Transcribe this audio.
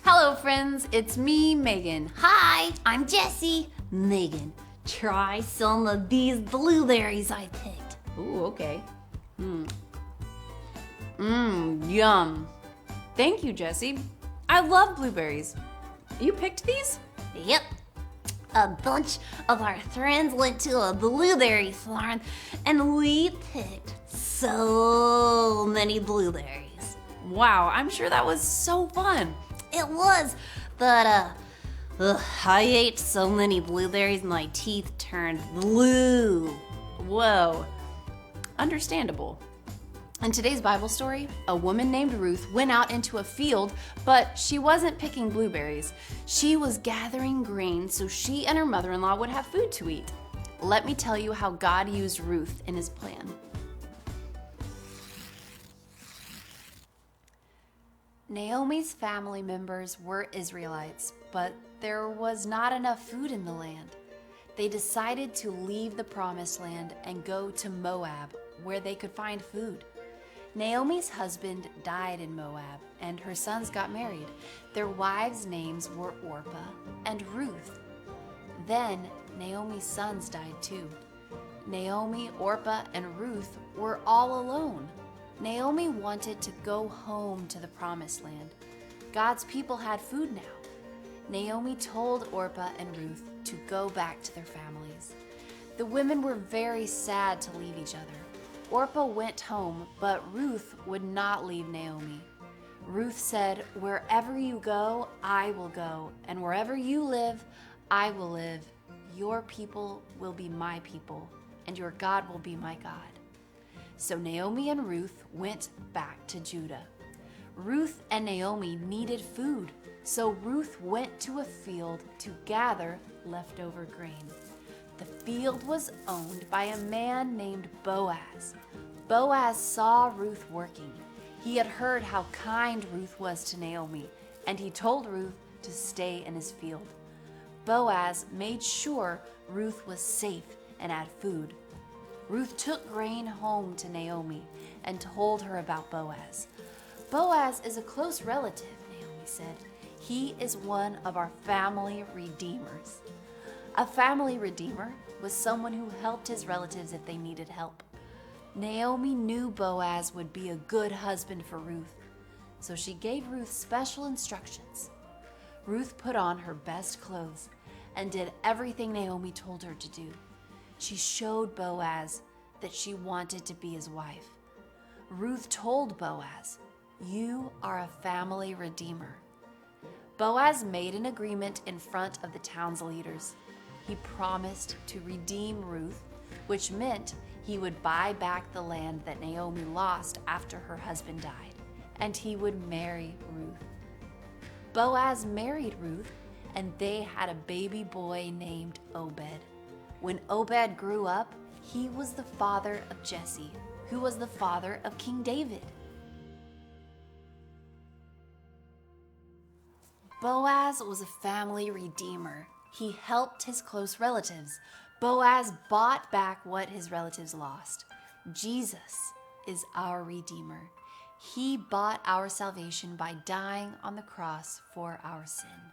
Hello friends, it's me, Megan. Hi, I'm Jessie. Megan, try some of these blueberries I picked. Ooh, okay. Yum. Thank you, Jessie. I love blueberries. You picked these? Yep. A bunch of our friends went to a blueberry farm and we picked so many blueberries. Wow, I'm sure that was so fun. It was, but I ate so many blueberries my teeth turned blue. Whoa. Understandable. In today's Bible story, a woman named Ruth went out into a field, but she wasn't picking blueberries. She was gathering grain so she and her mother-in-law would have food to eat. Let me tell you how God used Ruth in his plan. Naomi's family members were Israelites, but there was not enough food in the land. They decided to leave the promised land and go to Moab, where they could find food. Naomi's husband died in Moab, and her sons got married. Their wives' names were Orpah and Ruth. Then Naomi's sons died too. Naomi, Orpah, and Ruth were all alone. Naomi wanted to go home to the promised land. God's people had food now. Naomi told Orpah and Ruth to go back to their families. The women were very sad to leave each other. Orpah went home, but Ruth would not leave Naomi. Ruth said, "Wherever you go, I will go, and wherever you live, I will live. Your people will be my people, and your God will be my God." So Naomi and Ruth went back to Judah. Ruth and Naomi needed food, so Ruth went to a field to gather leftover grain. The field was owned by a man named Boaz. Boaz saw Ruth working. He had heard how kind Ruth was to Naomi, and he told Ruth to stay in his field. Boaz made sure Ruth was safe and had food. Ruth took grain home to Naomi and told her about Boaz. "Boaz is a close relative," Naomi said. "He is one of our family redeemers." A family redeemer was someone who helped his relatives if they needed help. Naomi knew Boaz would be a good husband for Ruth, so she gave Ruth special instructions. Ruth put on her best clothes and did everything Naomi told her to do. She showed Boaz that she wanted to be his wife. Ruth told Boaz, "You are a family redeemer." Boaz made an agreement in front of the town's leaders. He promised to redeem Ruth, which meant he would buy back the land that Naomi lost after her husband died, and he would marry Ruth. Boaz married Ruth, and they had a baby boy named Obed. When Obed grew up, he was the father of Jesse, who was the father of King David. Boaz was a family redeemer. He helped his close relatives. Boaz bought back what his relatives lost. Jesus is our Redeemer. He bought our salvation by dying on the cross for our sin.